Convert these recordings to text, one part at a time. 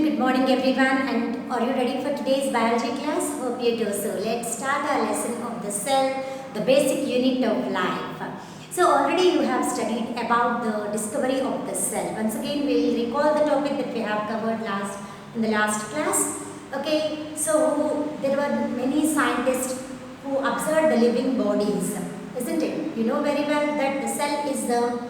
good morning everyone, and are you ready for today's biology class? Hope you do so. Let's start our lesson of the cell, the basic unit of life. So already you have studied about the discovery of the cell. Once again we will recall the topic that we have covered in the last class. Okay, so there were many scientists who observed the living bodies, isn't it? You know very well that the cell is the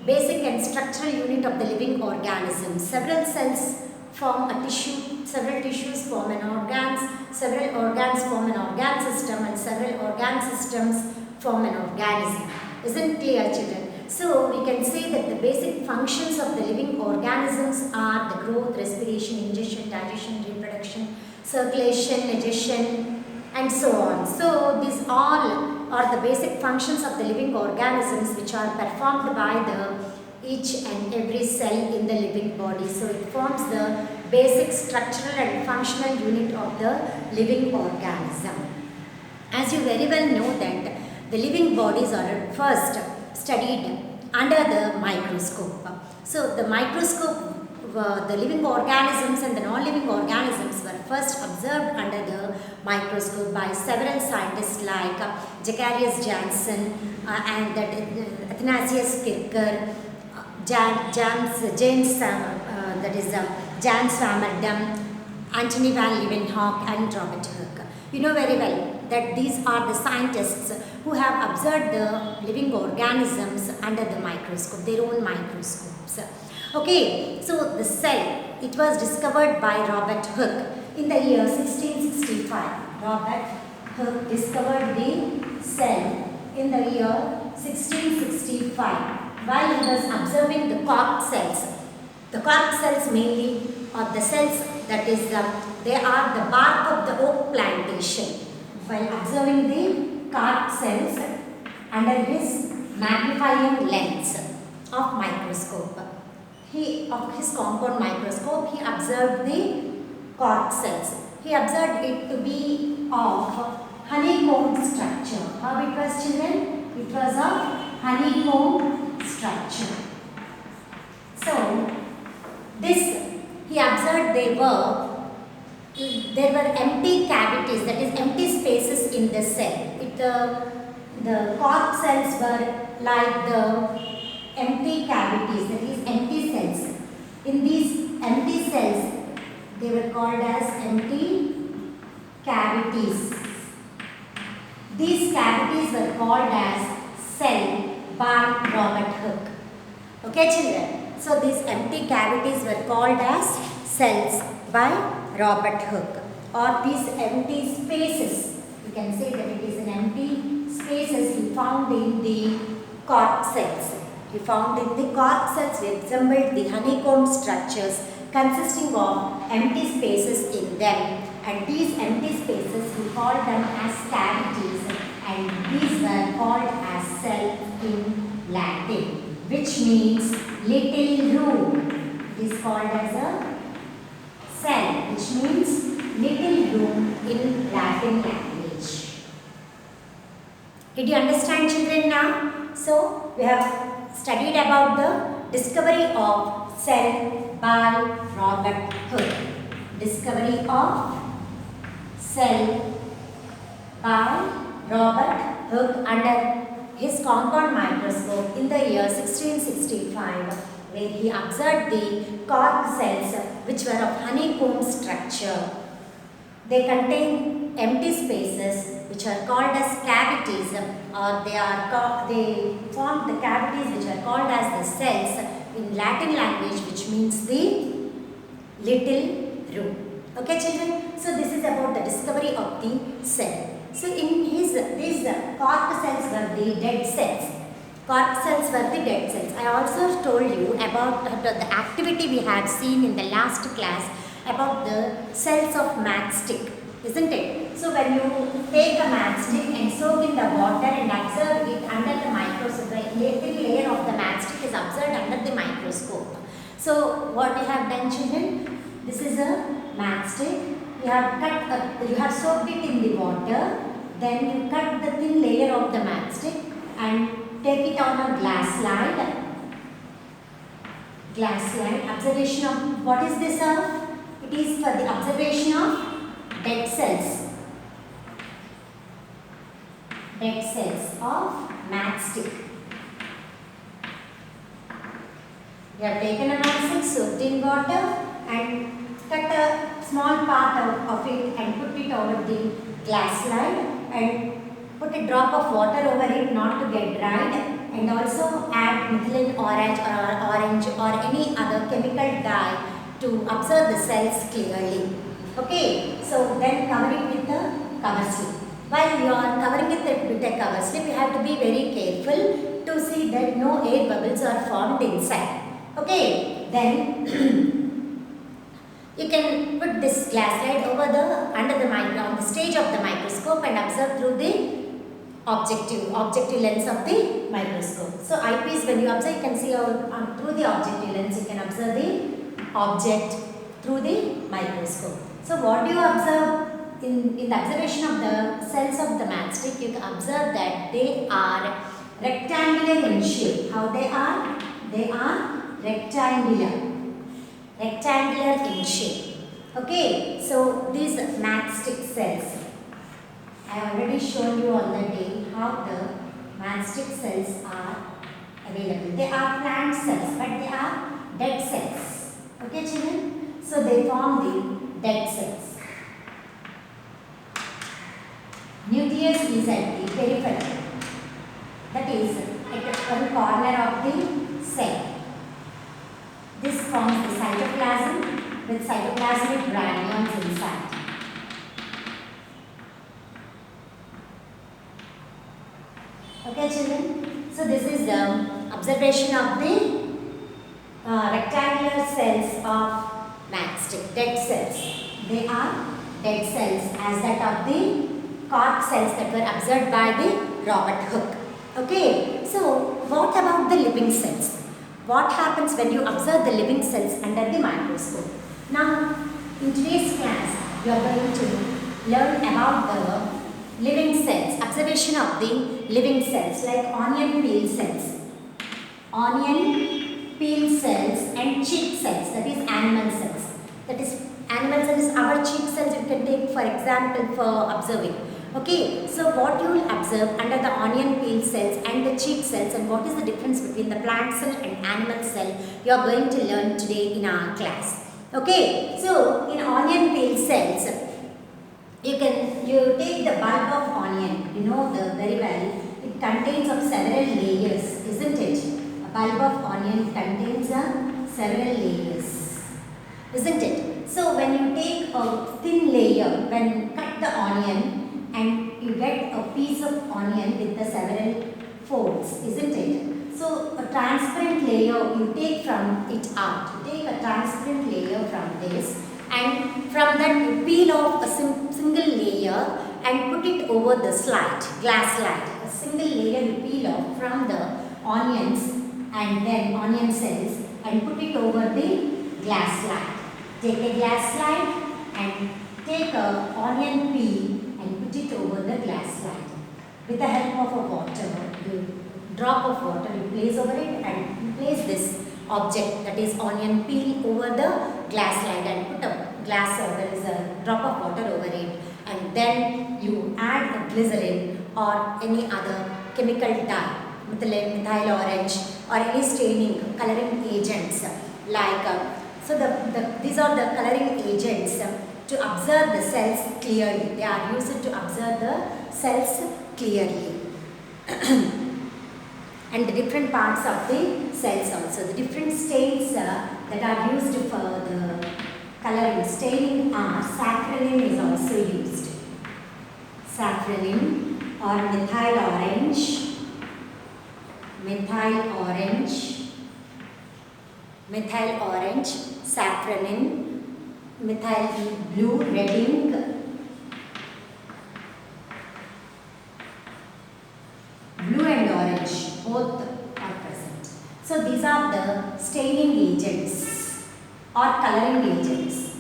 basic and structural unit of the living organism. Several cells form a tissue, several tissues form an organs, several organs form an organ system, and several organ systems form an organism. Isn't clear, children? So we can say that the basic functions of the living organisms are the growth, respiration, ingestion, digestion, reproduction, circulation, digestion, and so on. So these all are the basic functions of the living organisms which are performed by each and every cell in the living body. So it forms the basic structural and functional unit of the living organism. As you very well know that the living bodies are first studied under the microscope. So the microscope, the living organisms and the non-living organisms were first observed under the microscope by several scientists like Zacharias Janssen and Athanasius Kircher, Jan Swammerdam, Antony van Leeuwenhoek and Robert Hooke. You know very well that these are the scientists who have observed the living organisms under the microscope, their own microscopes. Okay, so the cell, it was discovered by Robert Hooke in the year 1665. Robert Hooke discovered the cell in the year 1665 while he was observing the cork cells. The cork cells mainly are the cells that is, they are the bark of the oak plantation. While observing the cork cells under his magnifying lens of microscope, of his compound microscope, he observed the cork cells. He observed it to be of honeycomb structure. How it was, children? It was of honeycomb structure. So this he observed there were empty cavities, that is empty spaces in the cell. The cork cells were like the empty cavities, that is empty cells. In these empty cells, they were called as empty cavities. These cavities were called as cell by Robert Hooke. Okay, children? So these empty cavities were called as cells by Robert Hooke, or these empty spaces. You can say that it is an empty spaces he found in the cork cells. He found in the cork cells resembled the honeycomb structures consisting of empty spaces in them, and these empty spaces he called them as cavities, and these were called as cell in Latin, which means little room. It is called as a cell, which means little room in Latin language. Did you understand, children, now? So we have studied about the discovery of cell by Robert Hooke. Discovery of cell by Robert Hooke under his compound microscope in the year 1665, where he observed the cork cells which were of honeycomb structure. They contain empty spaces which are called as cavities, or they form the cavities which are called as the cells in Latin language, which means the little room. Okay, children? So this is about the discovery of the cell. So in these cork cells were the dead cells. Cork cells were the dead cells. I also told you about the activity we had seen in the last class about the cells of matchstick, isn't it? So when you take a matchstick and soak in the water and observe it under the microscope, the little layer of the matchstick is observed under the microscope. So what we have done, children? This is a matchstick. You have soaked it in the water, then you cut the thin layer of the matchstick and take it on a glass slide. Observation of what is this? It is for the observation of dead cells. Dead cells of matchstick. We have taken a matchstick, soaked in water and cut a small part of it and put it over the glass slide and put a drop of water over it not to get dried, and also add methylene orange or any other chemical dye to observe the cells clearly. Okay, so then cover it with the cover slip. While you are covering it with a cover slip, you have to be very careful to see that no air bubbles are formed inside. Okay, then you can put this glass slide over on the stage of the microscope and observe through the objective lens of the microscope. So eyepiece, when you observe, you can see through the objective lens, you can observe the object through the microscope. So what do you observe? In the observation of the cells of the matchstick, you can observe that they are rectangular in shape. How they are? They are rectangular in shape. Okay, so these matchstick cells, I have already shown you on the day how the matchstick cells are available. They are plant cells, but they are dead cells. Okay, children? So they form the dead cells. Nucleus is at the periphery, that is at one corner of the cell. This forms the cytoplasm with cytoplasmic granules inside. Okay, children? So this is the observation of the rectangular cells of matchstick, dead cells. They are dead cells as that of the cork cells that were observed by the Robert Hooke. Okay, so what about the living cells? What happens when you observe the living cells under the microscope? Now, in today's class, you are going to learn about the living cells, observation of the living cells like onion peel cells. Onion peel cells and cheek cells, that is animal cells. That is animal cells, our cheek cells you can take for example for observing. Okay, so what you will observe under the onion peel cells and the cheek cells, and what is the difference between the plant cell and animal cell, you are going to learn today in our class. Okay, so in onion peel cells, you take the bulb of onion, you know very well, it contains of several layers, isn't it? A bulb of onion contains several layers, isn't it? So when you take a thin layer, when you cut the onion, and you get a piece of onion with the several folds, isn't it? So a transparent layer you take from it out. You take a transparent layer from this, and from that you peel off a single layer and put it over the slide, glass slide. A single layer you peel off from the onions and then onion cells and put it over the glass slide. Take a glass slide and take a onion peel and put it over the glass slide. With the help of a drop of water you place over it and you place this object, that is onion peel, over the glass slide and put a glass, there is a drop of water over it, and then you add a glycerin or any other chemical dye, methylene, methyl orange or any staining coloring agents like these are the coloring agents to observe the cells clearly. They are used to observe the cells clearly. And the different parts of the cells also. The different stains that are used for the coloring staining are safranin is also used. Safranin or methyl orange, safranin, methyl blue, red ink, blue and orange, both are present. So these are the staining agents or coloring agents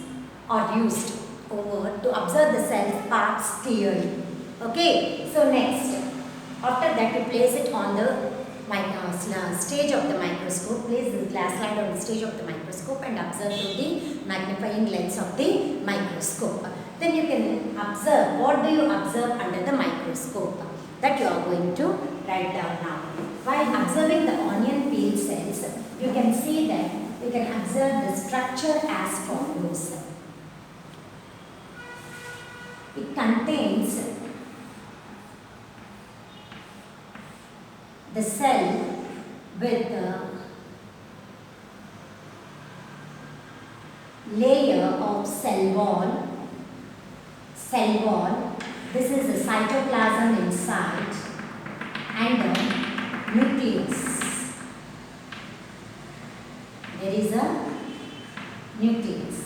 are used to observe the cell parts clearly. Okay, so next, after that you place it on the stage of the microscope. Place this glass slide on the stage of the microscope and observe through the magnifying lens of the microscope. Then you can observe, what do you observe under the microscope? That you are going to write down now. While observing the onion peel cells, you can see that you can observe the structure as follows. It contains the cell with the layer of cell wall. This is the cytoplasm inside and the nucleus. There is a nucleus.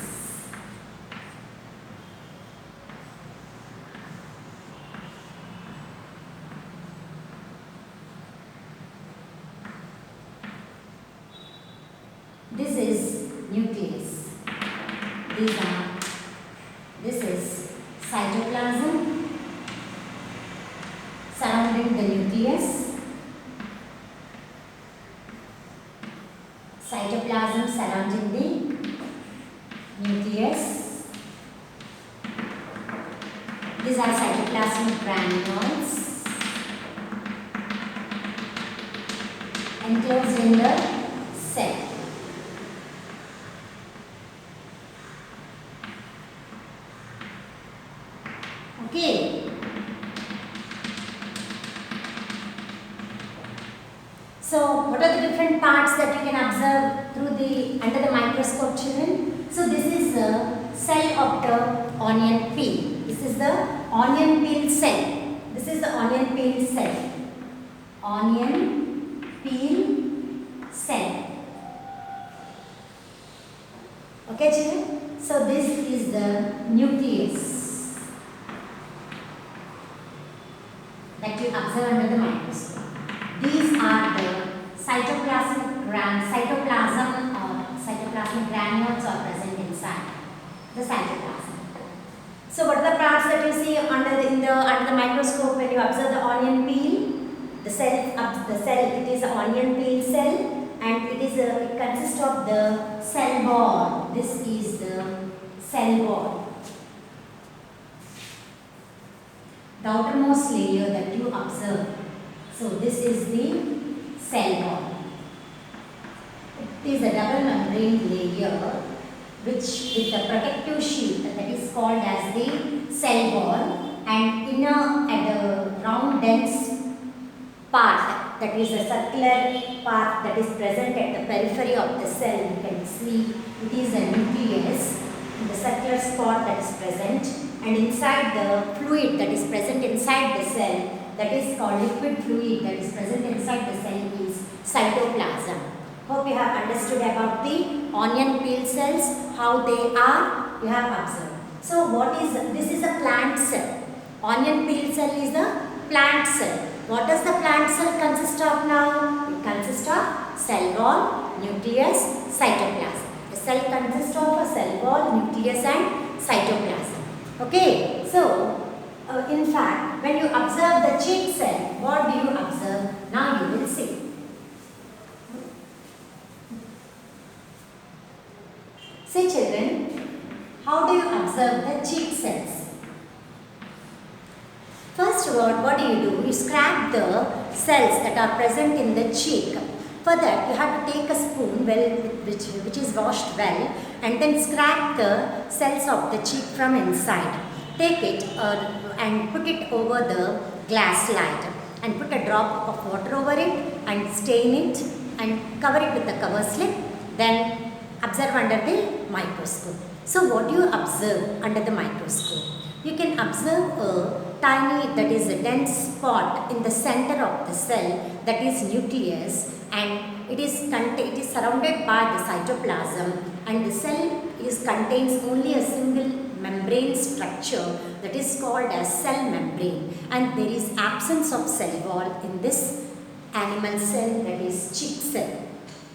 This is nucleus. This is cytoplasm surrounding the nucleus. Cytoplasm surrounding the nucleus. These are cytoplasmic granules enclosed in the cell. Okay. So, what are the different parts that you can observe under the microscope, children? So, this is the cell of the onion peel. This is the onion peel cell. This is the onion peel cell. Onion peel cell. Okay, children? So, this is the nucleus that you observe under the microscope. These are the cytoplasmic granules are present inside the cytoplasm. So, what are the parts that you see under the microscope when you observe the onion peel? The cell, it is an onion peel cell, and it consists of the cell wall. This is the cell wall. The outermost layer that you observe. So, this is the cell wall. It is a double membrane layer which with a protective sheet that is called as the cell wall, and inner at the round dense part, that is a circular part that is present at the periphery of the cell. You can see it is a nucleus, the circular spot that is present, and inside the fluid that is present inside the cell, that is called liquid fluid that is present inside the cell, is cytoplasm. Hope you have understood about the onion peel cells, how they are, you have observed. So this is a plant cell. Onion peel cell is a plant cell. What does the plant cell consist of now? It consists of cell wall, nucleus, cytoplasm. The cell consists of a cell wall, nucleus and cytoplasm. Okay, so in fact, when you observe the cheek cell, what do you observe? Now you will see. See children, how do you observe the cheek cells? First of all, what do? You scrape the cells that are present in the cheek. For that, you have to take a spoon which is washed well, and then scrape the cells of the cheek from inside. Take it and put it over the glass slide and put a drop of water over it and stain it and cover it with a cover slip. Then observe under the microscope. So what do you observe under the microscope? You can observe a tiny, that is a dense spot in the center of the cell, that is nucleus, and it is surrounded by the cytoplasm, and the cell contains only a single membrane structure that is called as cell membrane, and there is absence of cell wall in this animal cell, that is cheek cell.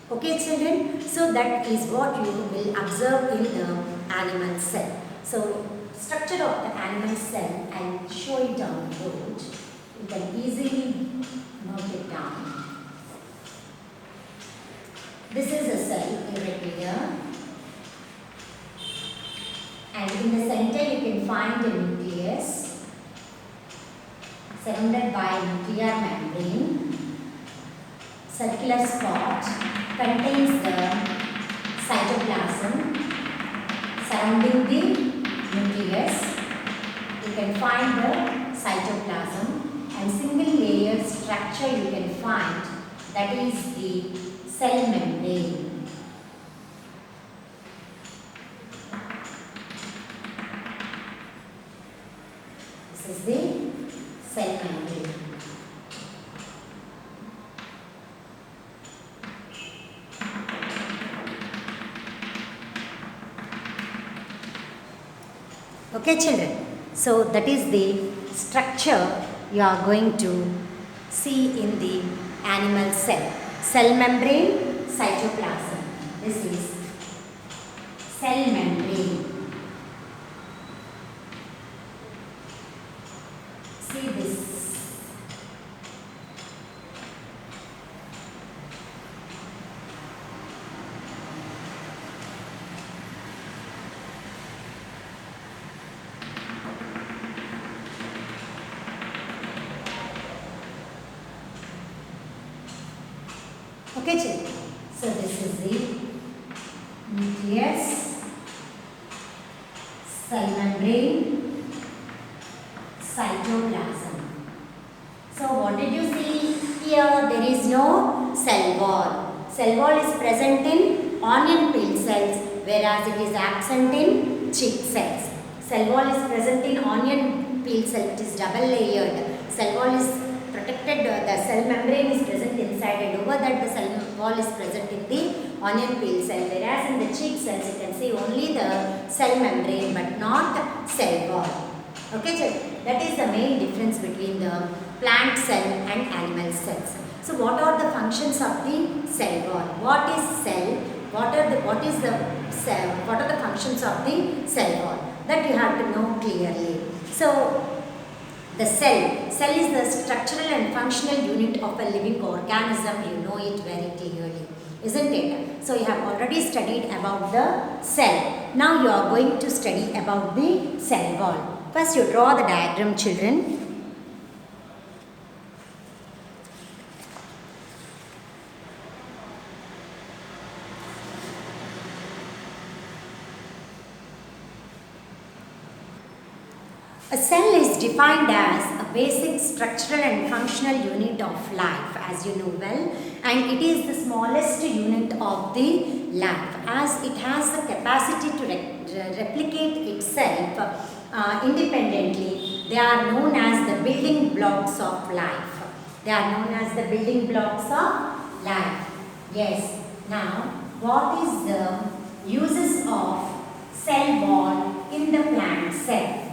Okay children, so that is what you will observe in the animal cell. So structure of the animal cell, I will show it on the board. You can easily note it down. This is a cell irregular, and in the center you can find a nucleus surrounded by nuclear membrane. Circular spot contains the cytoplasm surrounding the nucleus. You can find the cytoplasm, and single layer structure you can find, that is the cell membrane. This is the cell membrane. Okay children, so that is the structure you are going to see in the animal cell. Cell membrane, cytoplasm. This is cell membrane. See this. Okay children, so this is the nucleus, cell membrane, cytoplasm. So what did you see here? There is no cell wall. Cell wall is present in onion peel cells, whereas it is absent in chick cells. Cell wall is present in onion peel cell, it is double layered. Cell wall is protected, the cell membrane is present inside, and over that the cell wall is present in the onion peel cell, whereas in the chick cells you can see only the cell membrane but not cell wall. Okay, so that is the main difference between the plant cell and animal cells. So what are the functions of the cell wall? What is cell? What are the cell? What are the functions of the cell wall? That you have to know clearly. So the cell is the structural and functional unit of a living organism. You know it very clearly, isn't it? So you have already studied about the cell. Now you are going to study about the cell wall. First you draw the diagram, children. A cell is defined as a basic structural and functional unit of life, as you know well, and it is the smallest unit of the life, as it has the capacity to replicate itself independently. They are known as the building blocks of life. They are known as the building blocks of life. Yes. Now, what is the uses of cell wall in the plant cell?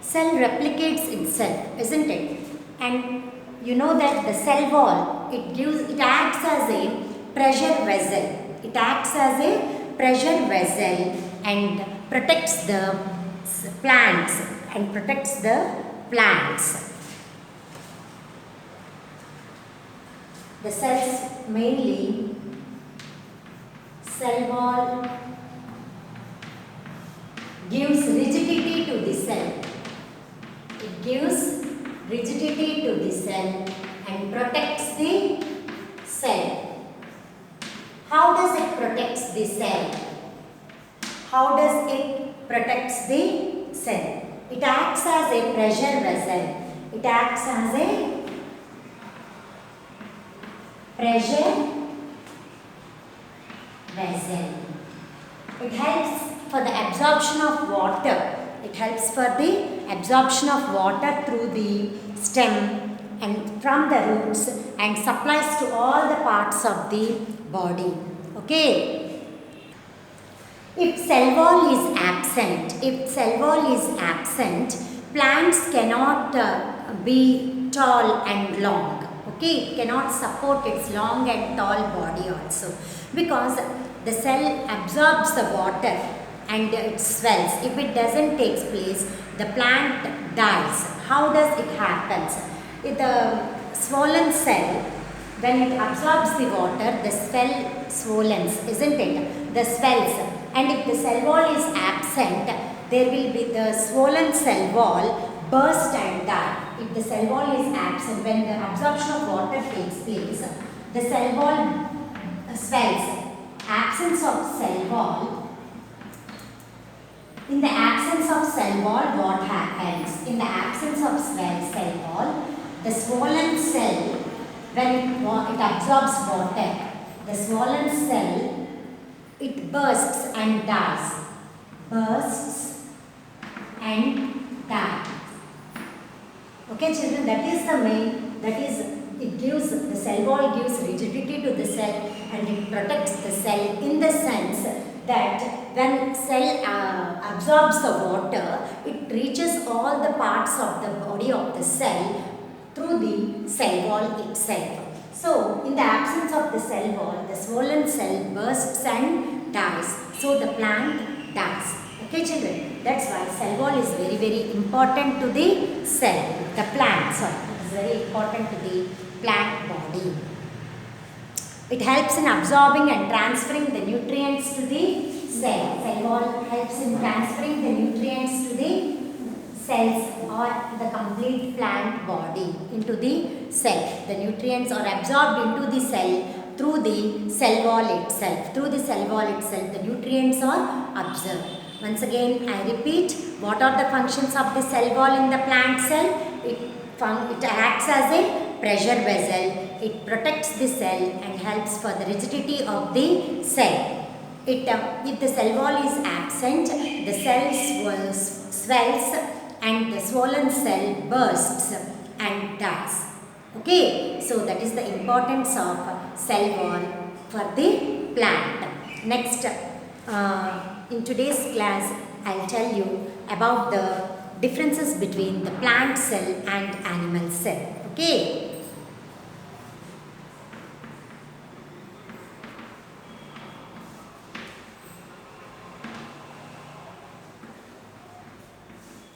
Cell replicates itself, isn't it? And you know that the cell wall, it acts as a pressure vessel. It acts as a pressure vessel and protects the plants The cells mainly, cell wall gives rigidity to the cell. It gives rigidity to the cell and protects the cell. How does it protect the cell? How does it protect the cell? It acts as a pressure vessel. It acts as a pressure vessel. It helps for the absorption of water. It helps for the absorption of water through the stem and from the roots and supplies to all the parts of the body. Okay. If cell wall is absent, plants cannot be tall and long. Okay, it cannot support its long and tall body also, because the cell absorbs the water and it swells. If it doesn't take place, the plant dies. How does it happen? If the swollen cell, when it absorbs the water, the swollen, isn't it? The swells. And if the cell wall is absent, there will be the swollen cell wall burst and die. If the cell wall is absent, when the absorption of water takes place, the cell wall swells. Absence of cell wall. In the absence of cell wall, what happens? In the absence of cell wall, the swollen cell, when it absorbs water, the swollen cell, it bursts and dies. Bursts and dies. Okay, children, that is the main, that is, it gives, the cell wall gives rigidity to the cell and it protects the cell in the sense that when cell absorbs the water, it reaches all the parts of the body of the cell through the cell wall itself. So, in the absence of the cell wall, the swollen cell bursts and dies. So, the plant dies. Okay, children, that's why cell wall is very, very important to the cell, the plant, sorry, it is very important to the plant body. It helps in absorbing and transferring the nutrients to the cell. Cell wall helps in transferring the nutrients to the cells or the complete plant body into the cell. The nutrients are absorbed into the cell through the cell wall itself. Through the cell wall itself, the nutrients are absorbed. Once again, I repeat, what are the functions of the cell wall in the plant cell? It acts as a pressure vessel. It protects the cell and helps for the rigidity of the cell. If the cell wall is absent, the cell swells and the swollen cell bursts and dies. Okay, so that is the importance of cell wall for the plant. Next, in today's class, I'll tell you about the differences between the plant cell and animal cell. Okay.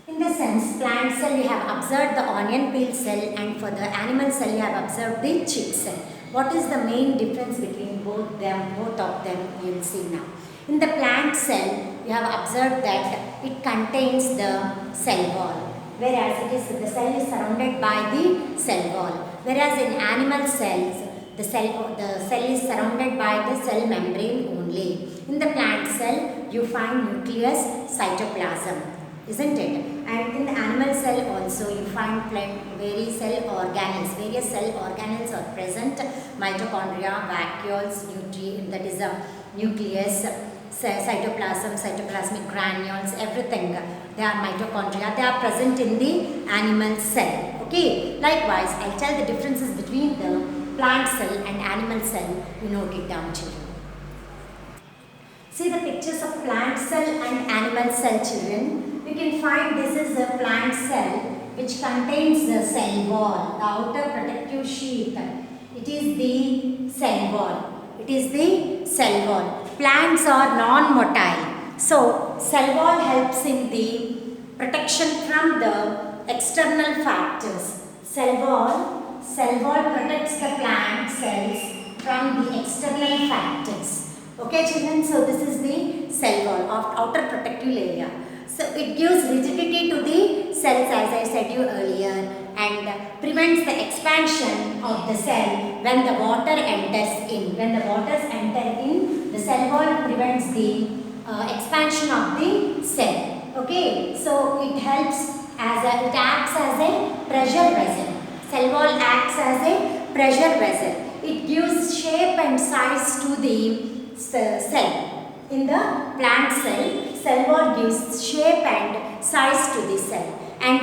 In the sense, plant cell you have observed the onion peel cell, and for the animal cell you have observed the chick cell. What is the main difference between both of them, you will see now. In the plant cell, you have observed that it contains the cell wall, whereas the cell is surrounded by the cell wall. Whereas in animal cells, the cell is surrounded by the cell membrane only. In the plant cell, you find nucleus, cytoplasm, isn't it? And in the animal cell also, you find various cell organelles. Various cell organelles are present: mitochondria, vacuoles, that is a nucleus, cytoplasm, cytoplasmic granules, everything. They are mitochondria. They are present in the animal cell. Okay. Likewise, I'll tell the differences between the plant cell and animal cell. You note it down, children. See the pictures of plant cell and animal cell, children. We can find this is a plant cell which contains the cell wall, the outer protective sheath. It is the cell wall. It is the cell wall. Plants are non-motile. So, cell wall helps in the protection from the external factors. Cell wall protects the plant cells from the external factors. Okay, children, so this is the cell wall of outer protective layer. So, it gives rigidity to the cells, as I said you earlier, and prevents the expansion of the cell when the water enters in. When the waters enter in, the cell wall prevents the expansion of the cell. Okay, so it acts as a pressure vessel. Cell wall acts as a pressure vessel. It gives shape and size to the cell. In the plant cell wall gives shape and size to the cell. And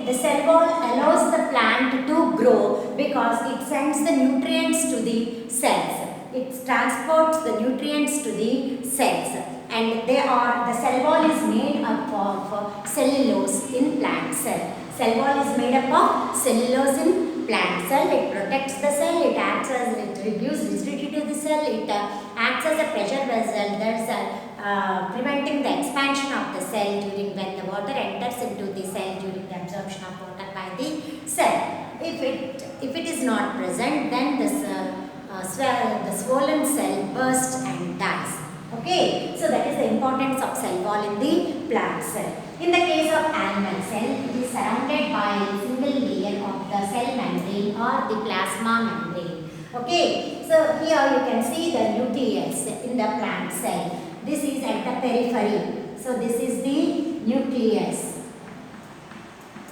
the cell wall allows the plant to grow because it sends the nutrients to the cells. It transports the nutrients to the cells. And the cell wall is made up of cellulose in plant cell. Cell wall is made up of cellulose in plant cell. It protects the cell. It reduces rigidity to the cell. It acts as a pressure vessel. Preventing the expansion of the cell during when the water enters into the cell during the absorption of water by the cell. If it is not present, then this the swollen cell bursts and dies. Okay, so that is the importance of cell wall in the plant cell. In the case of animal cell, it is surrounded by a single layer of the cell membrane or the plasma membrane. Okay, so here you can see the nucleus in the plant cell. This is at the periphery. So this is the nucleus.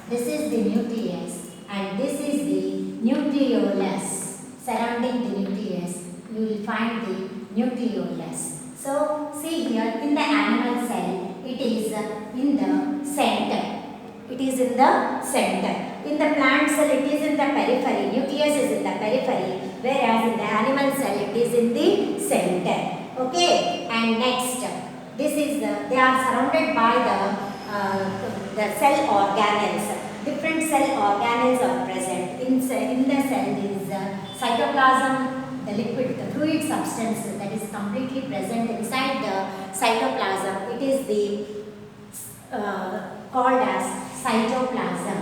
This is the nucleus and this is the nucleolus. Surrounding the nucleus, you will find the nucleolus. So see here in the animal cell, it is in the center. It is in the center. In the plant cell, it is in the periphery. Nucleus is in the periphery, whereas in the animal cell, it is in the center. Okay. And next, this is they are surrounded by the cell organelles. Different cell organelles are present. In the cell, there is cytoplasm. The liquid, the fluid substance that is completely present inside the cytoplasm, it is the called as cytoplasm.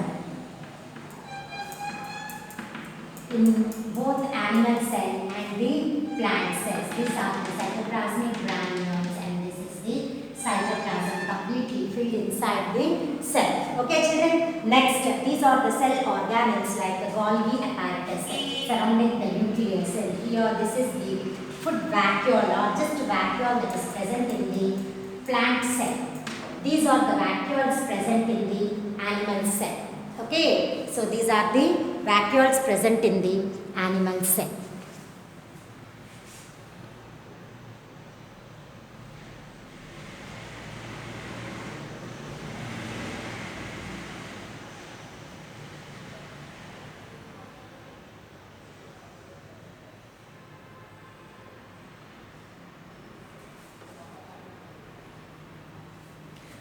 In both animal cell and the plant cells, these are the cytoplasmic granules and this is the cytoplasm completely filled inside the cell. Okay children, next these are the cell organelles like the Golgi apparatus surrounding the nucleus. And here this is the food vacuole or just vacuole that is present in the plant cell. These are the vacuoles present in the animal cell. Okay, so these are the vacuoles present in the animal cell.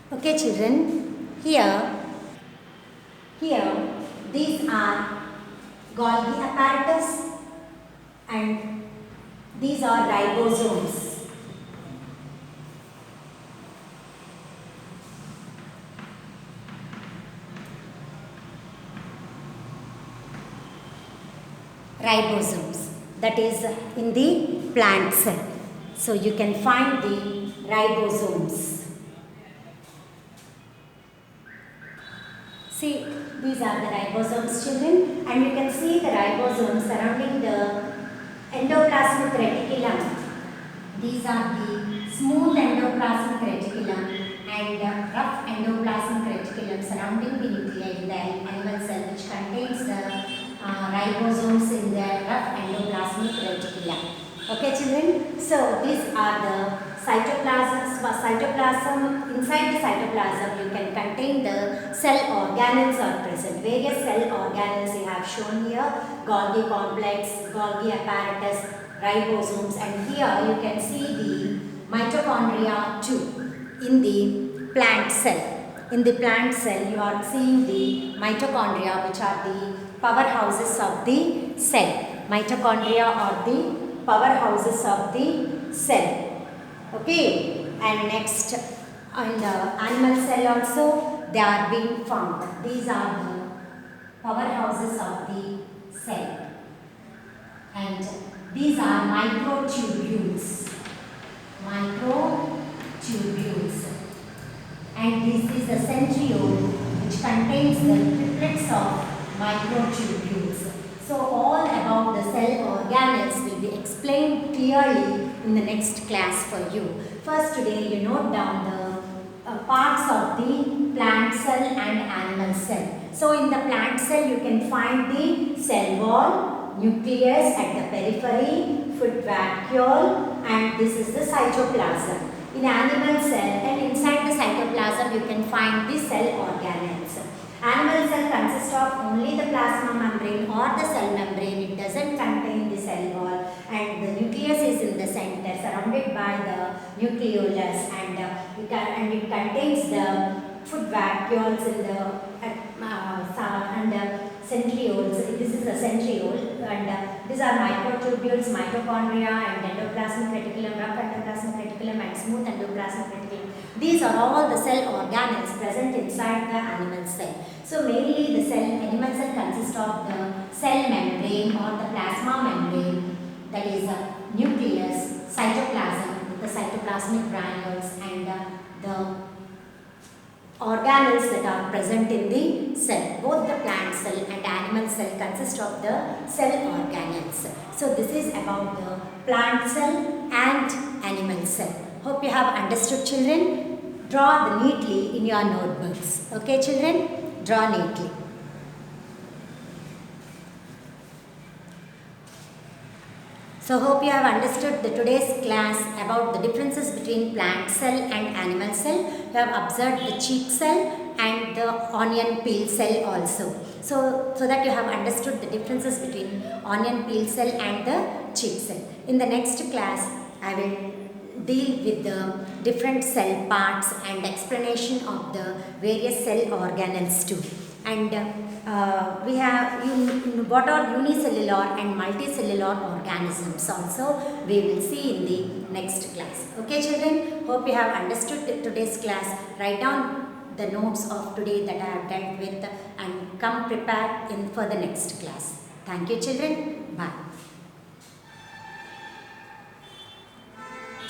Okay children, here these are Golgi apparatus and these are ribosomes. Ribosomes, that is in the plant cell. So you can find the ribosomes. See, these are the ribosomes children and you can see the ribosomes surrounding the endoplasmic reticulum. These are the smooth endoplasmic reticulum and rough endoplasmic reticulum surrounding the nuclei in the animal cell which contains the ribosomes in the rough endoplasmic reticulum. Okay children, so these are the cytoplasm. Inside the cytoplasm you can contain the cell organelles are present. Various cell organelles you have shown here, Golgi complex, Golgi apparatus, ribosomes, and here you can see the mitochondria too in the plant cell. In the plant cell you are seeing the mitochondria which are the powerhouses of the cell. Mitochondria are the powerhouses of the cell. Okay, and next in the animal cell also they are being found. These are the powerhouses of the cell and these are microtubules. Microtubules, and this is a centriole which contains the triplets of microtubules. So all about the cell organelles will be explained clearly in the next class for you. First today you note down the parts of the plant cell and animal cell. So in the plant cell you can find the cell wall, nucleus at the periphery, food vacuole, and this is the cytoplasm. In animal cell and inside the cytoplasm you can find the cell organelles. Animal cell consists of only the plasma membrane or the cell membrane. It doesn't contain the cell wall and the nucleus is in the center surrounded by the nucleolus and it contains the food vacuoles in the centrioles. This is the centriole and these are microtubules, mitochondria and endoplasmic reticulum, rough endoplasmic reticulum and smooth endoplasmic reticulum. These are all the cell organelles present inside the animal cell. So mainly the animal cell consists of the cell membrane or the plasma membrane that is nucleus, cytoplasm, the cytoplasmic granules, and the organelles that are present in the cell. Both the plant cell and animal cell consist of the cell organelles. So this is about the plant cell and animal cell. Hope you have understood, children. Draw neatly in your notebooks. Okay, children? Draw neatly. So hope you have understood the today's class about the differences between plant cell and animal cell. You have observed the cheek cell and the onion peel cell also. So that you have understood the differences between onion peel cell and the cheek cell. In the next class, I will deal with the different cell parts and explanation of the various cell organelles too. And we have what are unicellular and multicellular organisms also we will see in the next class. Okay, children, hope you have understood today's class. Write down the notes of today that I have dealt with and come prepared for the next class. Thank you, children. Bye.